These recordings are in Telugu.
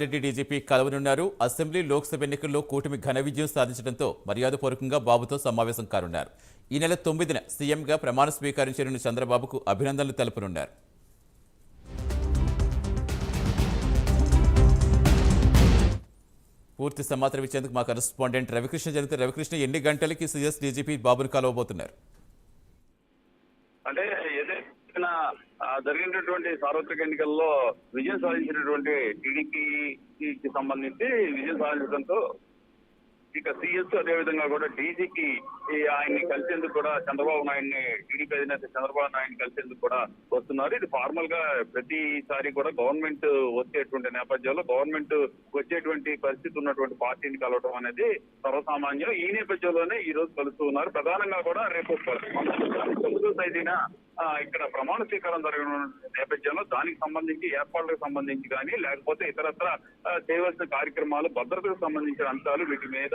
రెడ్డి డీజీపీ కలవనున్నారు. అసెంబ్లీ లోక్సభ ఎన్నికల్లో కూటమి ఘన విజయం సాధించడంతో మర్యాదపూర్వకంగా బాబుతో సమావేశం కానున్నారు. ఈ నెల 9న సీఎంగా ప్రమాణ స్వీకారం చేయనున్న చంద్రబాబుకు అభినందనలు తెలపనున్నారు. పూర్తి సమాచారం ఇచ్చేందుకు మా కరెస్పాండెంట్ రవికృష్ణ జరుగుతారు. రవికృష్ణ, ఎన్ని గంటలకి సీఎస్ డీజీపీ బాబును కలవబోతున్నారు? అంటే ఏదైనా జరిగినటువంటి సార్వత్రిక ఎన్నికల్లో విజయం సాధించినటువంటి టీడీపీకి సంబంధించి విజయం సాధించడంతో ఇక సీఎస్ అదేవిధంగా కూడా డీజీకి ఆయన్ని కలిసేందుకు కూడా చంద్రబాబు నాయుడిని, టీడీపీ అధినేత చంద్రబాబు నాయుడిని కలిసేందుకు కూడా వస్తున్నారు. ఇది ఫార్మల్ గా ప్రతిసారి కూడా గవర్నమెంట్ వచ్చేటువంటి నేపథ్యంలో గవర్నమెంట్ వచ్చేటువంటి పరిస్థితి ఉన్నటువంటి పార్టీని కలవడం అనేది సర్వసామాన్యం. ఈ నేపథ్యంలోనే ఈ రోజు కలుస్తూ ఉన్నారు. ప్రధానంగా కూడా రేపు 9వ తేదీన ఇక్కడ ప్రమాణ స్వీకారం జరిగిన నేపథ్యంలో దానికి సంబంధించి ఏర్పాట్లకు సంబంధించి కానీ లేకపోతే ఇతరత్ర చేయవలసిన కార్యక్రమాలు, భద్రతకు సంబంధించిన అంశాలు వీటి మీద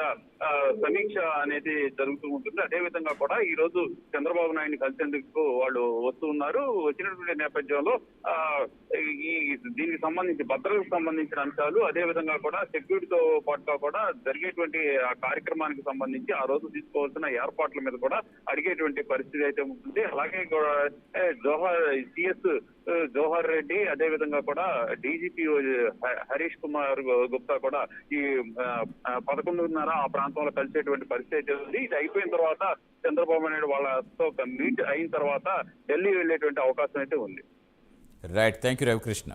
సమీక్ష అనేది జరుగుతూ ఉంటుంది. అదేవిధంగా కూడా ఈ రోజు చంద్రబాబు నాయుడిని కలిసేందుకు వాళ్ళు వస్తూ ఉన్నారు. వచ్చినటువంటి నేపథ్యంలో దీనికి సంబంధించి భద్రతకు సంబంధించిన అంశాలు, అదేవిధంగా కూడా సెక్యూరిటీతో పాటుగా కూడా జరిగేటువంటి ఆ కార్యక్రమానికి సంబంధించి ఆ రోజు తీసుకోవాల్సిన ఏర్పాట్ల మీద కూడా అడిగేటువంటి పరిస్థితి అయితే ఉంటుంది. అలాగే కూడా సిఎస్ జవహర్ రెడ్డి, అదేవిధంగా కూడా డీజీపీ హరీష్ కుమార్ గుప్తా కూడా ఈ 11:30 ఆ ప్రాంతంలో కలిసేటువంటి పరిస్థితి ఉంది. ఇది అయిపోయిన తర్వాత చంద్రబాబు నాయుడు వాళ్ళతో మీట్ అయిన తర్వాత ఢిల్లీ వెళ్లేటువంటి అవకాశం అయితే ఉంది. Right, thank you Ravikrishna.